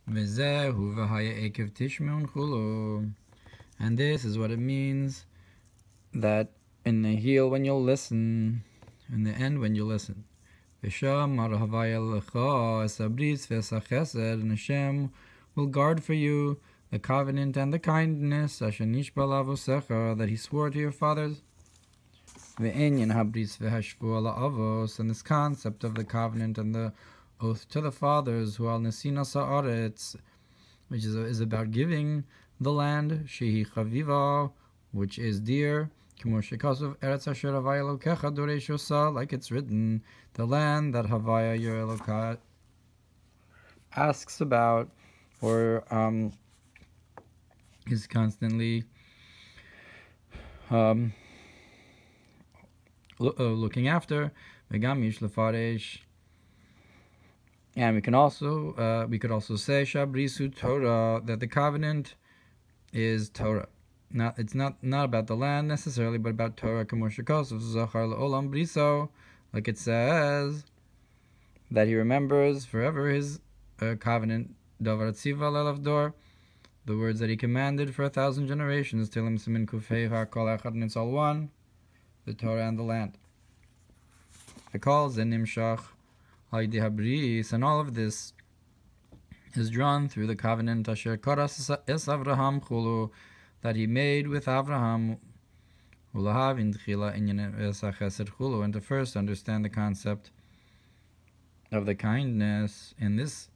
V'zehu v'haya Eikev tishmeun chulu. And this is what it means, that in the heel when you'll listen, in the end when you listen. V'shamar havaya lecha es habris v'es hachesed, and Hashem will guard for you the covenant and the kindness asher nishba la'avosecha, that He swore to your fathers. Ve'enyan habris v'hashvu ala avos, and this concept of the covenant and the oath to the fathers, who al nesina sa'aretz, which is about giving the land, shehi chaviva, which is dear, k'mo shekasuv eretz asher havaya elokecha doresh yosa, like it's written, the land that Havaya your Eloka asks about, or is constantly looking after. V'gam yish lefaresh. And we could also say Shabrisu Torah, that the covenant is Torah. It's not about the land necessarily, but about Torah. Like it says that He remembers forever His covenant. Davar tziva le'lavdor, the words that He commanded for 1,000 generations. Tilim simin kufei ha'kol echad, and it's all one, the Torah and the land. It calls in nimshach. And all of this is drawn through the covenant asher karas es Avraham chulu, that He made with Avraham, and to first understand the concept of the kindness in this.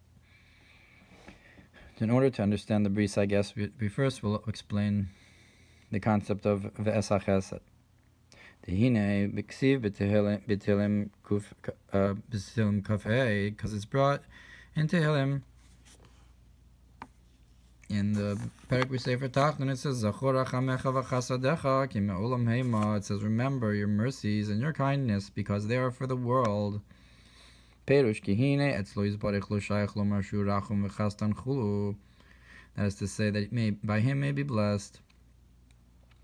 In order to understand the bris, I guess we first will explain the concept of v'es hachesed. Tehine b'ksiv b'tilim kafei, because it's brought in Tehillim. In the Perek we say for Tachton, it says Zachor Rachamecha v'chasadecha ki me'olam heima. It says, remember your mercies and your kindness, because they are for the world. Perush kihine etzlo yizbarich lo shayach lo marshu rachum v'chastan chulu. That is to say that by Him may be blessed.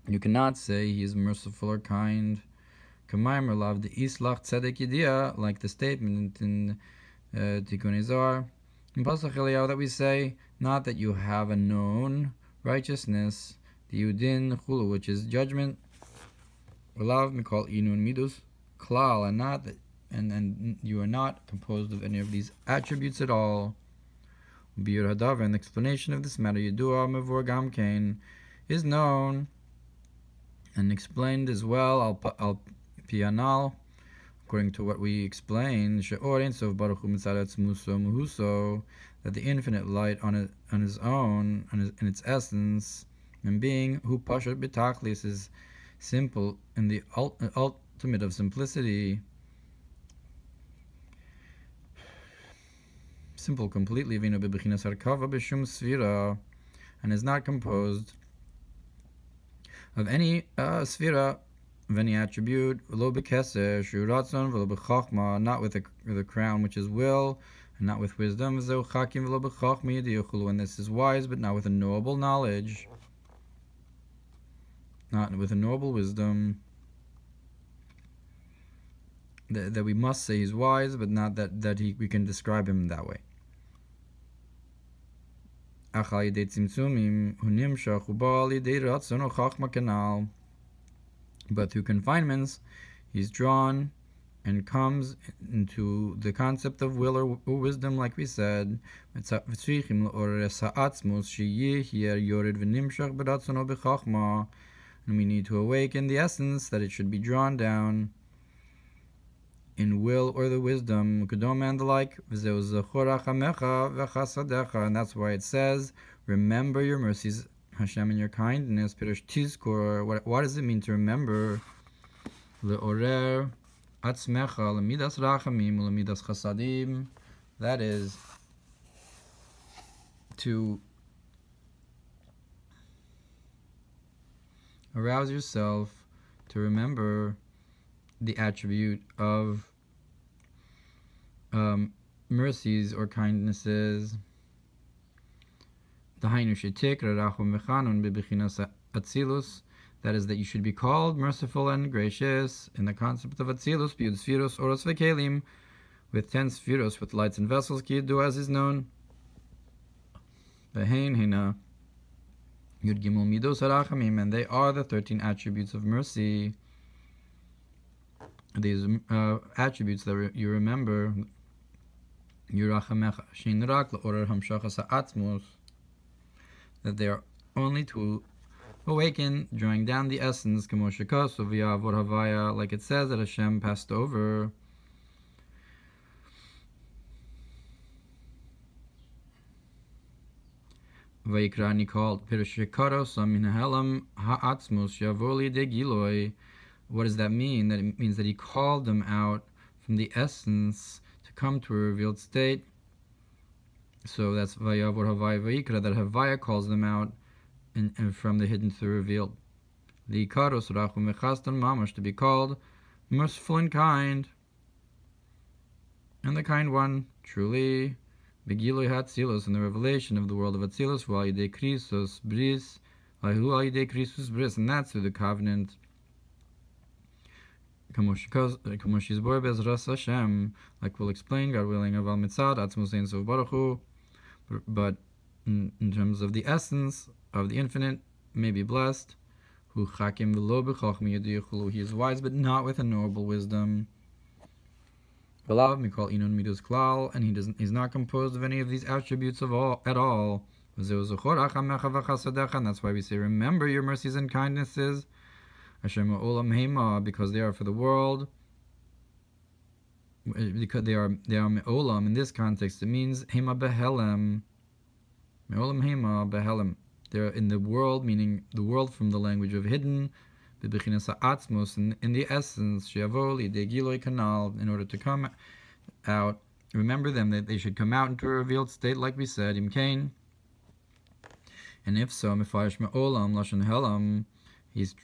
You cannot say He is merciful or kind. Kamaymer lav de Tzemach Tzedek yediyah, like the statement in Tikkun Zohar in Pasach Eliyahu, that we say, not that you have a known righteousness, the Yudin chulu, which is judgment, Olav mikol inun midus klal, and not that, and you are not composed of any of these attributes at all. Biur hadavar, and the explanation of this matter, Yedua mevor gamkein, is known and explained as well, al pianal, according to what we explained, Shiur Ensof Baruch Hu Mitzaretz Muso Muhuso, that the infinite light on His own, in its essence and being, Hu Pashat B'Tachlis, is simple in the ultimate of simplicity, simple completely, Vino B'Bechinas Harkava B'Shum Sfira, and is not composed of any sfira, of any attribute, v'lo b'keser, shu ratzon, v'lo b'chachma, not with the crown, which is will, and not with wisdom, v'zeu chakim, v'lo b'chachma yediyuchulu, and this is wise, but not with a knowable knowledge, not with a knowable wisdom, that we must say He's wise, but not that we can describe Him that way. Achal yedei tzimtzumim, hu nimshach, u'ba'al yedei ratzon, o chachma kanal. But through confinements, He's drawn and comes into the concept of will or wisdom, like we said. And we need to awaken the essence that it should be drawn down in will or the wisdom, and the like. And that's why it says, remember your mercies, Hashem, and your kindness. Pirush tizkor. What does it mean to remember? Le'orer atzmecha lemidas rachamim lemidas chasadim. That is to arouse yourself to remember the attribute of mercies or kindnesses. That is, that you should be called merciful and gracious in the concept of Atzilus, B'yud Sfiros, Oros Vekelim, with 10 Sfiros, with lights and vessels, Ki Yedu, as is known. Ve'hein hina Yud Gimel Midos Harachamim, and they are the 13 attributes of mercy. These attributes that you remember, Yurachamecha Shinrak L'Orer Hamshachas Ha'atzmos, that they are only to awaken, drawing down the essence, Kemo Shekas Ohr Hatorah, like it says that Hashem passed over. Vayikra called Pirashikaros Aminahelam Ha'atzmos Yavoli de Giloi. What does that mean? That it means that he called them out from the essence to come to a revealed state. So that's Vaya Havaya Vayikra, that Havaya calls them out and from the hidden to the revealed. The Ikaros Rachum Mechastan Mamash, to be called merciful and kind. And the kind one, truly, Begiloi Hatzilus, in the revelation of the world of Atzilus, V'al Krisus Bris, V'al Krisus Bris, and that's through the covenant. Like we'll explain, God willing, Aval Mitzad, Atzmos Ein Sof Baruch Hu. But in terms of the essence of the infinite, may be blessed. Hu Chakim V'lo B'chachmi Yadiyachulu, he is wise but not with a knowable wisdom. B'lav Mikol Inun Midos Klal, and he's not composed of any of these attributes at all. And that's why we say, remember your mercies and kindnesses, Hashem Olam Hema, because they are for the world. Because they are Me'olam in this context, it means Hema Behelem. Me'olam Hema Behelem. They're in the world, meaning the world from the language of hidden, Bebechinas Ha'atzmos, in the essence, Sheavoli de Giloi Kanal, in order to come out. Remember them, that they should come out into a revealed state, like we said, Imkain. And if so, Mefarish Me'olam Lashon Helam. He's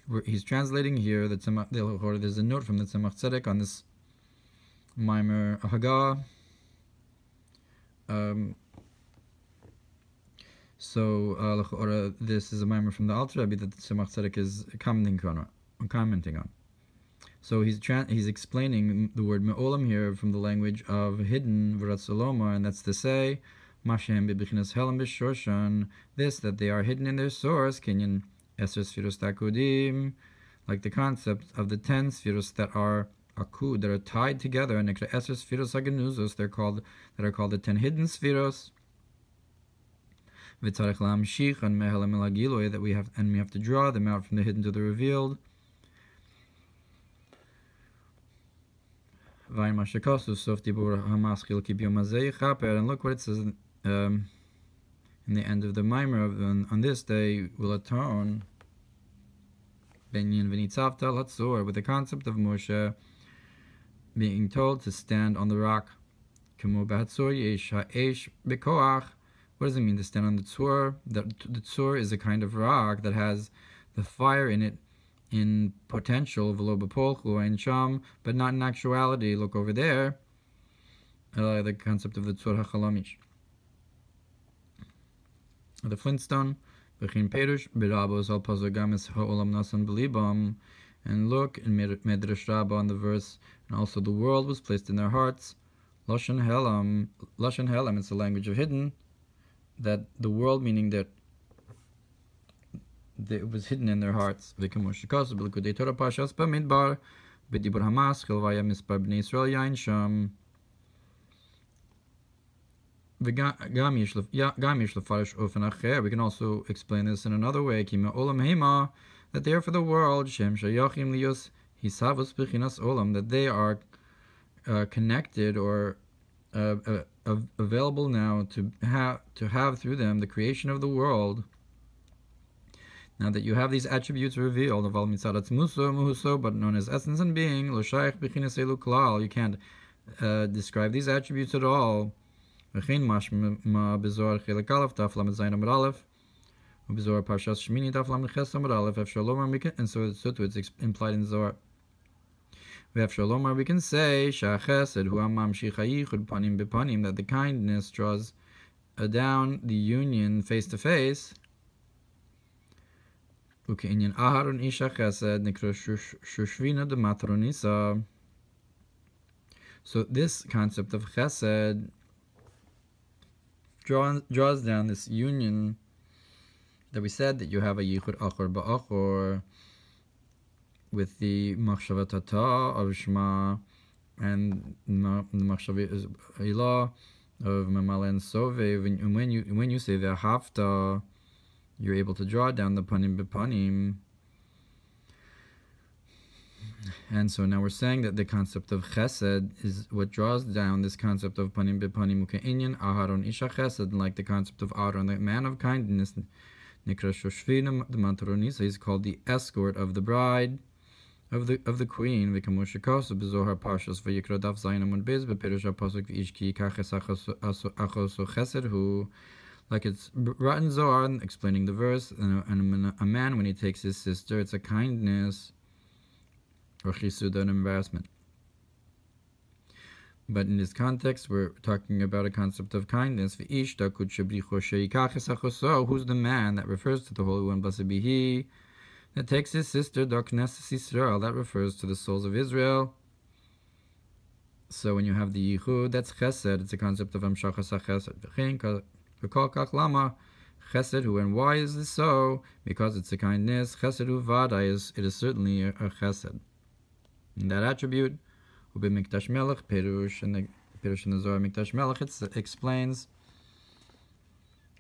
translating here that there's a note from the Tzemach Tzedek on this Mamar Haga. So this is a Mamar from the Alter Rebbe that the Tzemach Tzedek is commenting on. So he's explaining the word Me'olam here from the language of hidden V'ratz, and that's to say, Mashem B'Bechinas Helam B'Shoshan, this, that they are hidden in their source, Kenyan Eser Sfiros Takudim, like the concept of the 10 Sfiros that are akud, that are tied together, and Eser Sfiros Hagenuzos, that are called the 10 hidden Sfiros. V'tzarech la'amshich an mehelem el hagiloi, that we have to draw them out from the hidden to the revealed. V'ayin mashakasu sof dibur hamaschil kibiyom hazeh chaper, and look what it says in the end of the Mamar, on this day will atone, Benyin v'nitzavta l'tzor, with the concept of Moshe being told to stand on the rock. Kemo b'hatzor yesh ha'esh b'koach. What does it mean to stand on the tzor? The tzor is a kind of rock that has the fire in it in potential, v'lo b'polchu ein sham, but not in actuality. Look over there. The concept of the tzor hachalamish. The flintstone, v'chin perush b'rabos al pazagamis ha'olam nasan b'libam, and look in Medrash Rabbah on the verse, and also the world was placed in their hearts. Lashon helam, it's the language of hidden, that the world, meaning that it was hidden in their hearts. V'kamosh b'likudei Torah Parshas b'midbar b'dibur hamaschil vaya mispar b'nei Yisrael yain sham. We can also explain this in another way, that they are for the world, that they are connected or available now to have through them the creation of the world. Now that you have these attributes revealed, but known as essence and being, you can't describe these attributes at all. Ma bezor chilek aleph daf lamed zayin amud aleph, ubezor Parshas Shmini daf lamed ches amud aleph. And so it's implied in Zohar. We can say shachesed hu amamshich hayichud panim bepanim, that the kindness draws down the union face to face. Uke'inyan aharon isha chesed nikro shushvina de matronisa. So this concept of chesed draws down this union that we said that you have a yichud achor ba'achor with the machshavat of Shema and the machshavat ilah of Mamar and Sovev, and when you say the hafta, you're able to draw down the panim bepanim. And so now we're saying that the concept of chesed is what draws down this concept of panim bepanim uke'inyan aharon isha chesed, like the concept of Aaron, the man of kindness, nikra shoshvina the mantaronisa, is called the escort of the bride, of the queen. V'kamushikosu b'zohar Parshas v'yikra daf zayin amud bez b'perush ha'pasuk v'ishki kaches achoso chesed hu, like it's brought in Zohar explaining the verse, and a man when he takes his sister, it's a kindness or chisuda, an embarrassment. But in this context, we're talking about a concept of kindness. Who's the man that refers to the Holy One, blessed be He, that takes his sister, that refers to the souls of Israel. So when you have the yichud, that's chesed, it's a concept of amshachas chesed. Chesed hu, and why is this so? Because it's a kindness. Chesed hu vada, it is certainly a chesed. In that attribute, Ube Mikdash Melech, Perush, and the Perush in the Zohar Mikdash Melech, it explains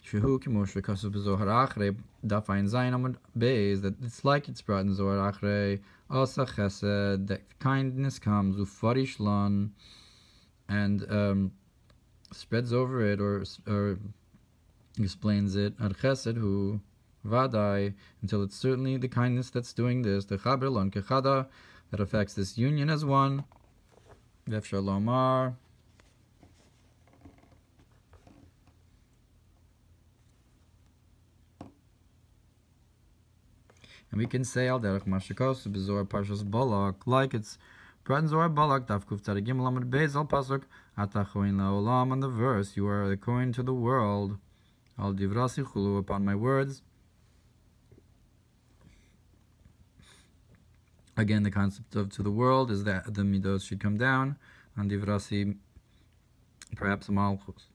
Shehu Kimosh V'Kasu B'Zohar Achrei Daf Ayin Zayin Amud Beis, that it's like it's brought in Zohar Achrei Asa Chesed, that kindness comes Ufarish Lan, and spreads over it or explains it Ad Chesed Hu Vadai, until it's certainly the kindness that's doing this, the Chaber Lan Kechada, that affects this union as one. V'efshar lomar, and we can say al derech mashikos b'zohar Parshas Balak, like it's brought in Zohar Balak daf kuf tzad gimel amud beis al pasuk atachoin laolam, on the verse, you are the coin to the world, al divrasi chulu, upon my words. Again, the concept of to the world is that the midos should come down, on divrasi, perhaps malchus.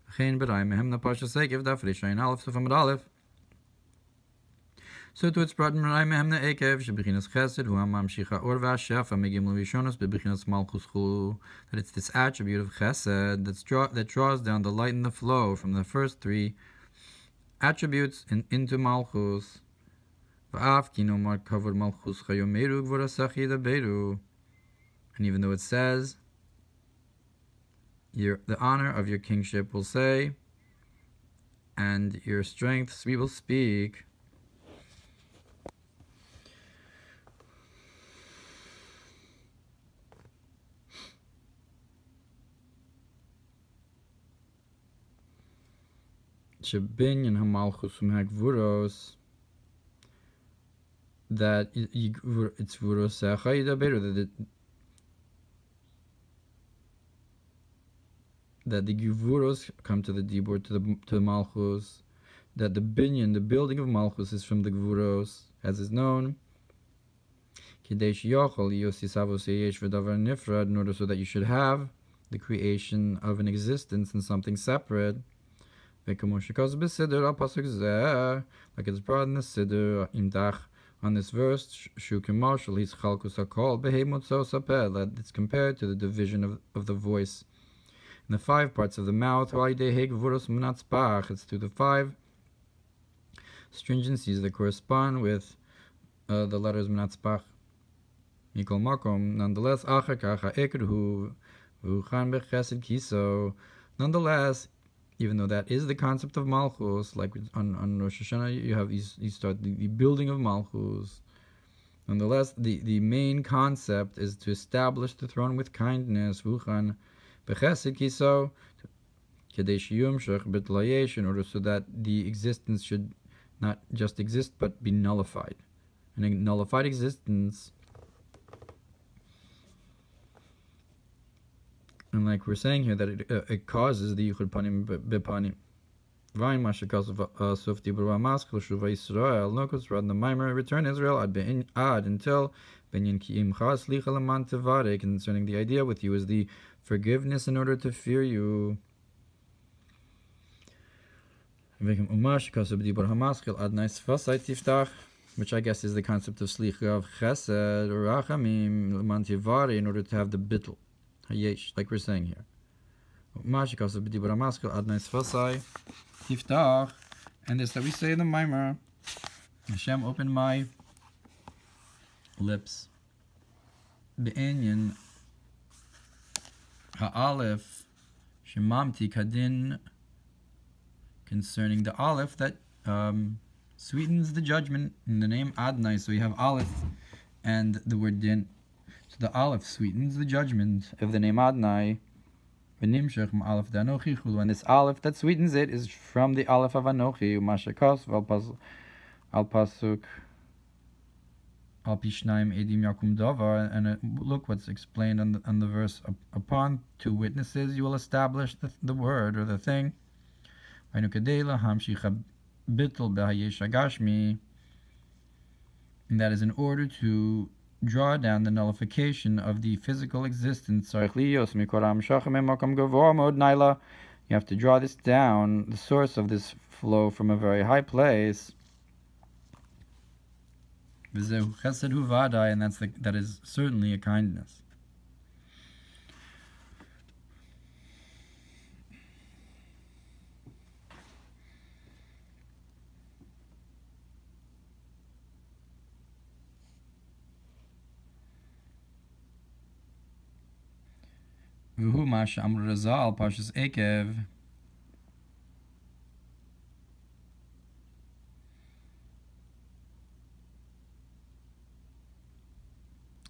V'chein b'rayim mehem na Parshas Eikev daf rishayin aleph suf amud aleph. So to it's brought in b'rayim mehem na Eikev shebechinas chesed hu hamamshicha or v'ashefa megimlu rishonos bebechinas malchus chulu, that it's this attribute of chesed that draws down the light and the flow from the first three attributes into malchus. And even though it says, the honor of your kingship will say, and your strengths we will speak. Shebinyan hamalchus umhagvuros, that it's vurosecha yidaberu, that the givuros come to the dibur, to the malchus, that the binyan, the building of malchus, is from the givuros, as is known. Kidesh yochol yosisavos yesh v'davar nifrad, in order so that you should have the creation of an existence in something separate. Like it's brought in the siddur imdach, on this verse, that it's compared to the division of the voice in the 5 parts of the mouth. It's to the 5 stringencies that correspond with the letters mnatzpach. Nonetheless, nonetheless, even though that is the concept of malchus, like on Rosh Hashanah, you start the building of malchus. Nonetheless, the main concept is to establish the throne with kindness, vuchan bechesed kiso, kadesh yumshach betlayesh, in order so that the existence should not just exist but be nullified. And a nullified existence, and like we're saying here, that it causes the yichud panim bepanim. Vayin mashakos sufti b'ruah maskil shuva Yisrael nokos rad the Mamar, return Israel ad until benyan kiim chas licha leman tevarek, concerning the idea with you is the forgiveness in order to fear you. which I guess is the concept of slicha of chesed or rachamim mantivari in order to have the bittul hayesh, like we're saying here. And this that we say in the Mamar, Hashem opened my lips. Be'inyan ha'alef shemamti kadin, concerning the aleph that sweetens the judgment in the name Adonai. So you have aleph and the word din. So the aleph sweetens the judgment of the name Adonai. And this aleph that sweetens it is from the aleph of Anochi, al pasuk al pishnaim edim yakum davar. And look what's explained on the verse: upon two witnesses you will establish the word or the thing. And that is in order to draw down the nullification of the physical existence. You have to draw this down, the source of this flow, from a very high place. And that is certainly a kindness. V'hu ma she'amru Razal Parshas Eikev.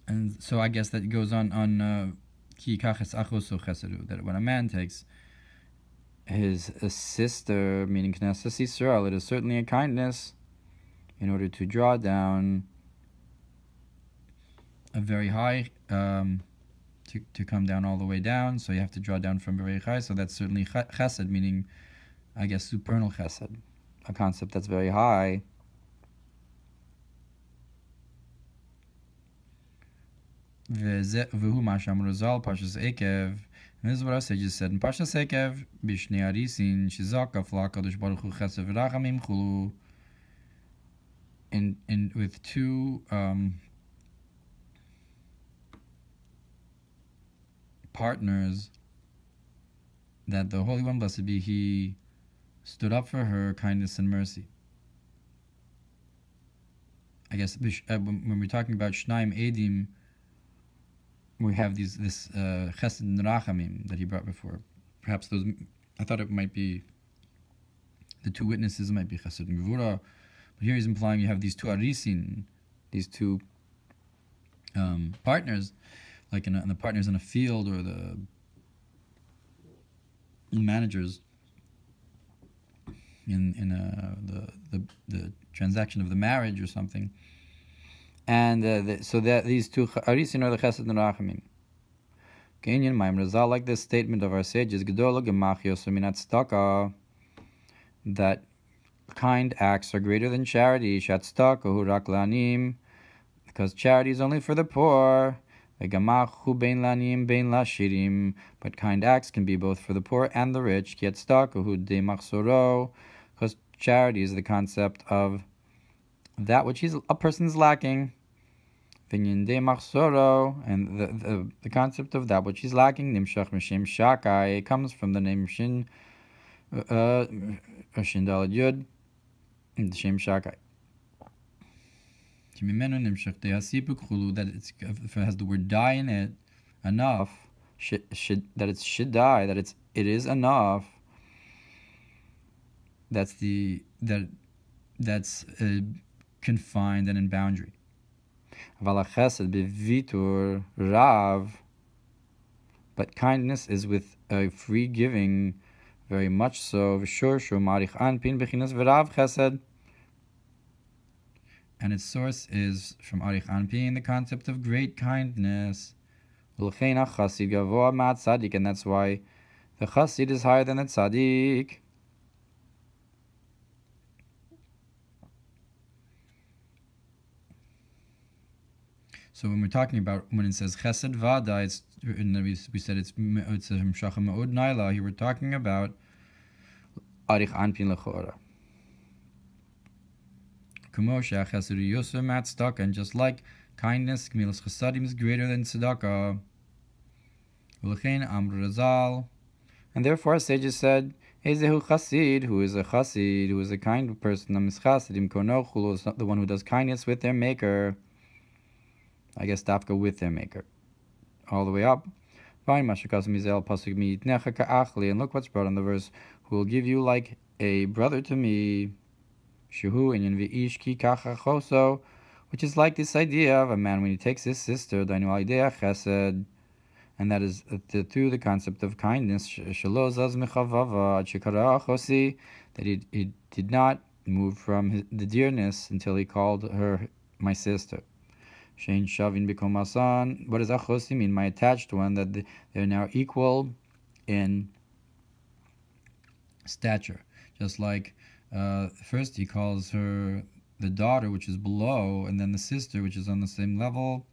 And so I guess that goes on ki kaches achoso chesedu, that when a man takes his sister, meaning Knesset Yisrael, it is certainly a kindness in order to draw down a very high, to come down all the way down. So you have to draw down from very high. So that's certainly chesed, meaning, I guess, supernal chesed, a concept that's very high. V'hu ma she'amru Razal Parshas Eikev. And this is what our sages said in Parshas Eikev: Bishnei arisin shizaka f'lakadosh baruch hu chesed v'rachamim chulu. In with two partners, that the Holy One, blessed be He, stood up for her kindness and mercy. I guess when we're talking about Shnaim Edim, we have this Chesed and Rachamim that he brought before. Perhaps those, I thought it might be the two witnesses, might be Chesed and Gvura, but here he's implying you have these two Arisin, these two partners, like the partners in a field, or the managers in the transaction of the marriage or something. And so that these two arisin are the chesed and rachamim. Kenyan Ma'am Razal, like this statement of our sages, Gedola gemach yoser min tzedakah, that kind acts are greater than charity. Shat tzedakah hu rak lanim, because charity is only for the poor. But kind acts can be both for the poor and the rich. Because charity is the concept of that which a person's lacking. And the concept of that which he's lacking, it comes from the name Shin, Shin Daled Yud, and Shem Shakai. That if it has the word die in it, enough, that it should die, that it is enough. That's confined and in boundary. But kindness is with a free giving, very much so. And its source is from Arich Anpin, the concept of great kindness. And that's why the Chassid is higher than the Tzaddik. So when we're talking about, when it says Chesed Vada, we said it's Shacham Me'od Naila. Here we're talking about arich anpin lechora. Kumosha chesed yosef mat tzedakah, and just like kindness, gemilas chesadim is greater than tzedakah. Ulechein amru razal, and therefore sages said, Ezehu chasid, who is a chasid, who is a kind person, amischasedim konoch, who is the one who does kindness with their maker. I guess dafka with their maker, all the way up. And look what's brought in the verse, who will give you like a brother to me, which is like this idea of a man when he takes his sister, and that is through the concept of kindness, that he did not move from the dearness until he called her my sister. Shein shavin bikom asan. What does achosi mean? My attached one, that they're now equal in stature. Just like first he calls her the daughter, which is below, and then the sister, which is on the same level.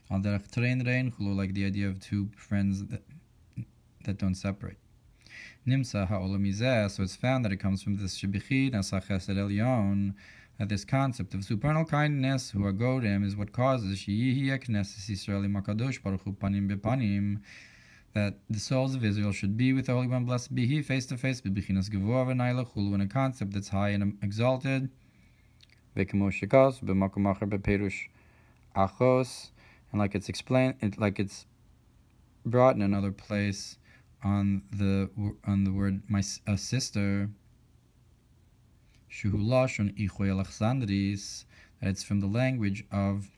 Like the idea of two friends that don't separate. Nimsa ha'olamizeh. So it's found that it comes from this shebichi nasa chesed elyon, that this concept of supernal kindness, who are godim, is what causes that the souls of Israel should be with the Holy One, blessed be He, face to face, in a concept that's high and exalted. And like it's explained, like it's brought in another place on the word my sister. That it's from the language of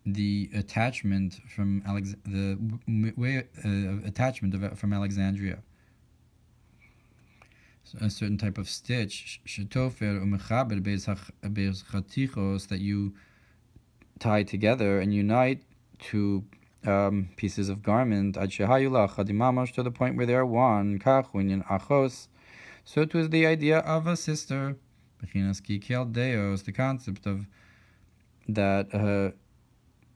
the attachment from from Alexandria. So a certain type of stitch that you tie together and unite two pieces of garment to the point where they are one. So it was the idea of a sister, the concept of that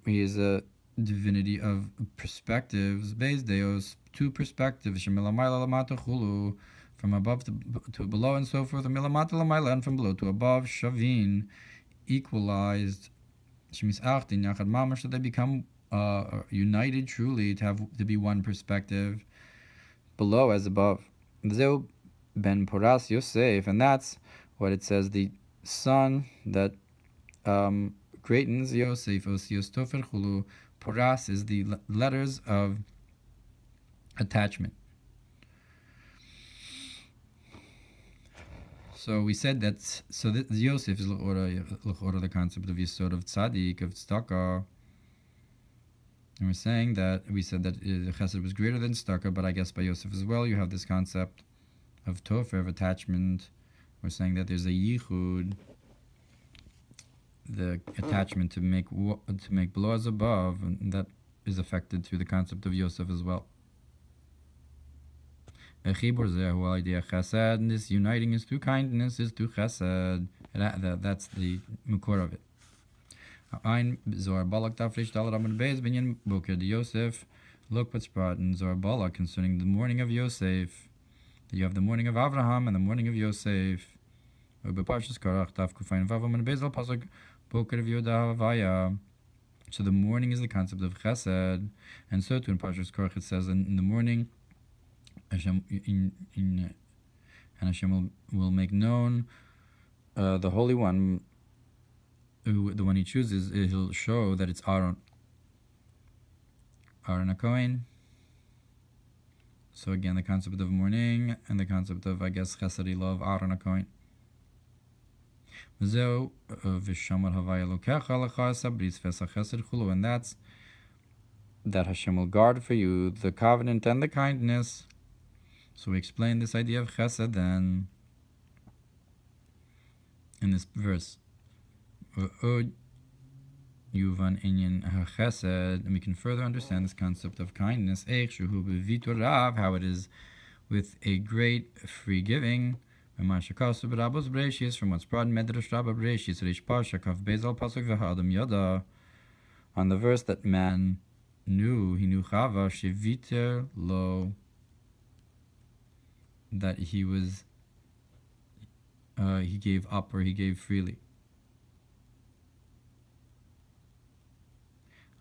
he is a divinity of perspectives, two perspectives, from above to below and so forth, and from below to above, shavin, equalized, so they become united truly, to be one perspective, below as above. Ben Poras Yosef, and that's what it says, the son that greatens Yosef, Osios Tofer Chulu. Poras is the letters of attachment. So we said that, so that Yosef is the concept of Yisod, of Tzaddik, of Tzedakah. And we're saying that, we said that Chesed was greater than Tzedakah, but I guess by Yosef as well, you have this concept of Tofer, of attachment. We're saying that there's a Yichud, the attachment to make below as above, and that is affected through the concept of Yosef as well. And this uniting is through kindness, is through Chesed. That's the Makor of it. Zohar Balak Tafresh Dalar Amud Beis Binyan Boker de Yosef. Look what's brought in Zohar Balak concerning the morning of Yosef. You have the morning of Avraham and the morning of Yosef. Parshas Korach Taf Kufayin Vavam and Bezel Pasuk Boker of Yoda Vaya. So the morning is the concept of Chesed, and so too in Parshas Korach it says in the morning, Hashem and Hashem will make known the Holy One, the one He chooses. He'll show that it's Aaron HaKohen. So again, the concept of morning and the concept of, I guess, Chesed love, Aaron HaKohen. And that's that Hashem will guard for you the covenant and the kindness. So we explain this idea of Chesed then in this verse. Yuvan Inyan HaChesed, and we can further understand this concept of kindness, how it is with a great free giving, from what's brought in Medrash Rabbah Breshis, Reish Parsha, Kaf Bezal Pasuk V'Ha'adam Yada, on the verse that man knew, he knew Chava, Sheviter Lo, that he was he gave up or he gave freely.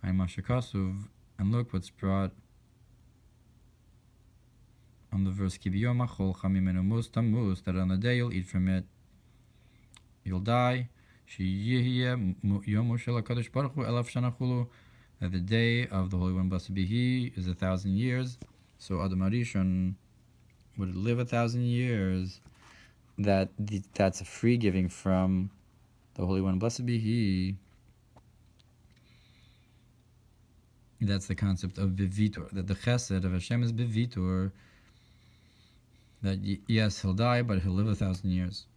And look what's brought on the verse, that on the day you'll eat from it, you'll die. That the day of the Holy One, blessed be He, is 1,000 years. So Adam Arishon would live 1,000 years. That's a free giving from the Holy One, blessed be He. That's the concept of Bivitur, that the chesed of Hashem is Bivitur, that yes, he'll die, but he'll live 1,000 years.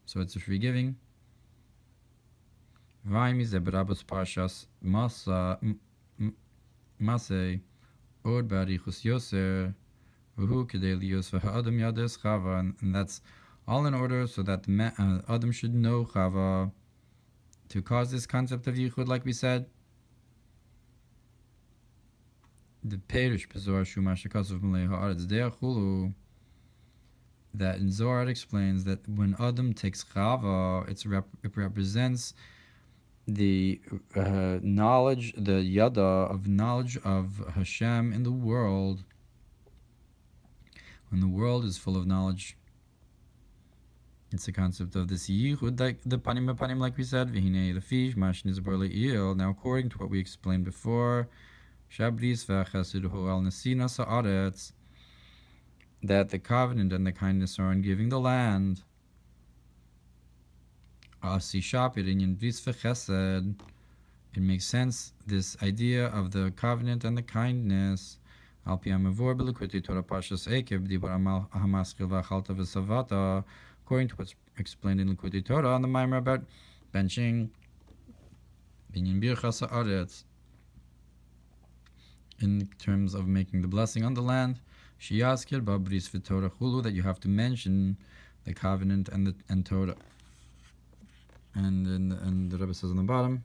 So it's a free giving. Parshas Masei Od Barichus Yoser V'hu Kedei Liyos V'ha'adam Yades Chava, and that's all in order so that the Adam should know Chava, to cause this concept of Yichud, like we said. The Perish B'Zohar Shuma Shekasov Malei Ha'aretz De'achulu, that in Zohar it explains that when Adam takes Chava, it represents the knowledge, the yada of knowledge of Hashem in the world. When the world is full of knowledge, it's the concept of this yichud, like the panim panim, like we said. V'hinei lefish mashniz bar le'il. Now, according to what we explained before, shabris v'achesed hu al nesina sa'aretz, that the covenant and the kindness are on giving the land. It makes sense, this idea of the covenant and the kindness. According to what's explained in Likutei Torah on the Mamar about benching in terms of making the blessing on the land, that you have to mention the covenant and Torah. And the Rebbe says on the bottom,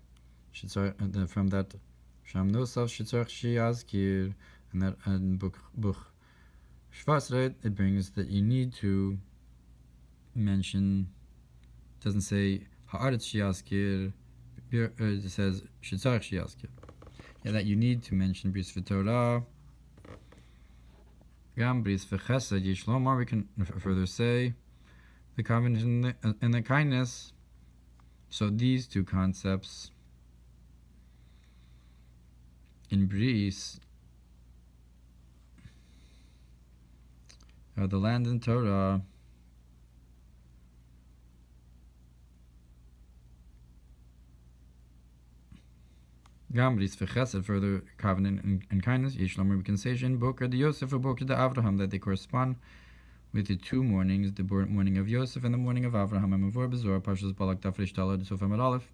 from that Sham Nosaf Shitzarch Shiyazkir, and that in book Shvasret, it brings that you need to mention. It doesn't say Haaretz Shiyazkir, it says Shitzarch Shiyazkir. Yeah, that you need to mention Bris V'Torah. Gam Bris V'Chesed Yishlomar. We can further say the covenant and the kindness. So these two concepts in Bris are the land and Torah. Gambris v'chesed, further covenant and kindness. Yishlomer, we can say Shin Boker the Yosef or Boker the Avraham, that they correspond with the two mornings, the morning of Yosef and the morning of Avraham. And Mavor Bezor, Parshas Balak Tafresh Talad Sofam Ad Aleph,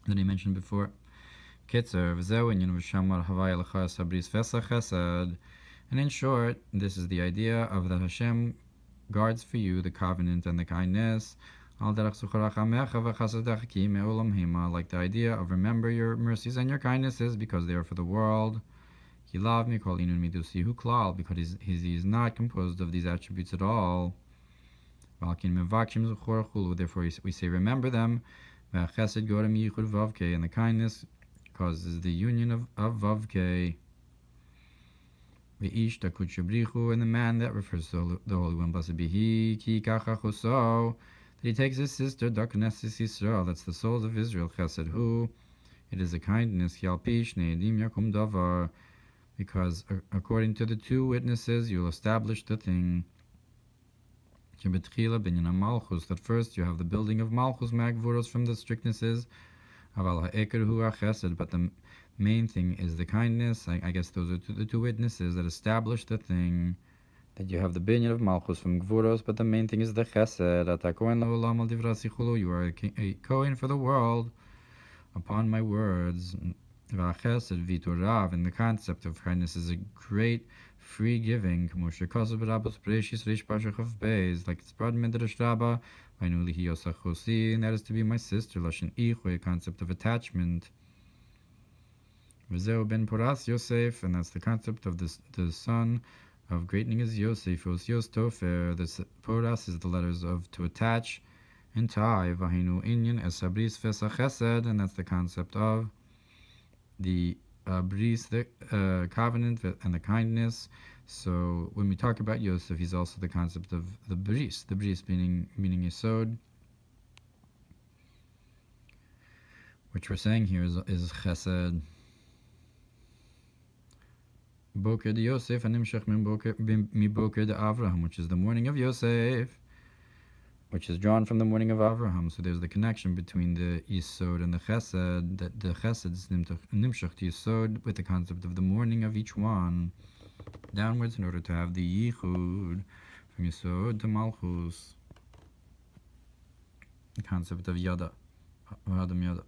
that he mentioned before. Ketzer v'zeu inyan v'shamar havaya l'cha sabris v'esa chesed. And in short, this is the idea of that Hashem guards for you the covenant and the kindness. Like the idea of remember your mercies and your kindnesses because they are for the world. Because he is not composed of these attributes at all. Therefore we say remember them. And the kindness causes the union of Vavke. And the man that refers to the Holy One, blessed be He, he takes his sister, Daknesis Yisrael, that's the souls of Israel, Chesed Hu. It is a kindness, because according to the two witnesses, you'll establish the thing. That first you have the building of Malchus Magvuros from the strictnesses, but the main thing is the kindness. I guess those are the two witnesses that establish the thing. That you have the binyan of Malchus from Gvuros, but the main thing is the Chesed. You are a Kohen for the world, upon my words. And the concept of kindness is a great free giving. Like it's brought in Midrash Rabbah, and that is to be my sister, a concept of attachment. Ben Poras Yosef, and that's the concept of the son of greatening is Yosef, Yos Tofer. The Poras is the letters of to attach, and tie, Vahinu Inyan, Esabris Vesa Chesed, and that's the concept of the bris, the covenant, and the kindness. So when we talk about Yosef, he's also the concept of the bris meaning Yesod, which we're saying here is Chesed. Boker de Yosef and Nimshach mi Boker de Avraham, which is the morning of Yosef, which is drawn from the morning of Avraham. So there's the connection between the Yesod and the Chesed, that the Chesed is Nimshach to Yesod with the concept of the morning of each one, downwards in order to have the Yichud from Yesod to Malchus, the concept of Yada, Adam Yada.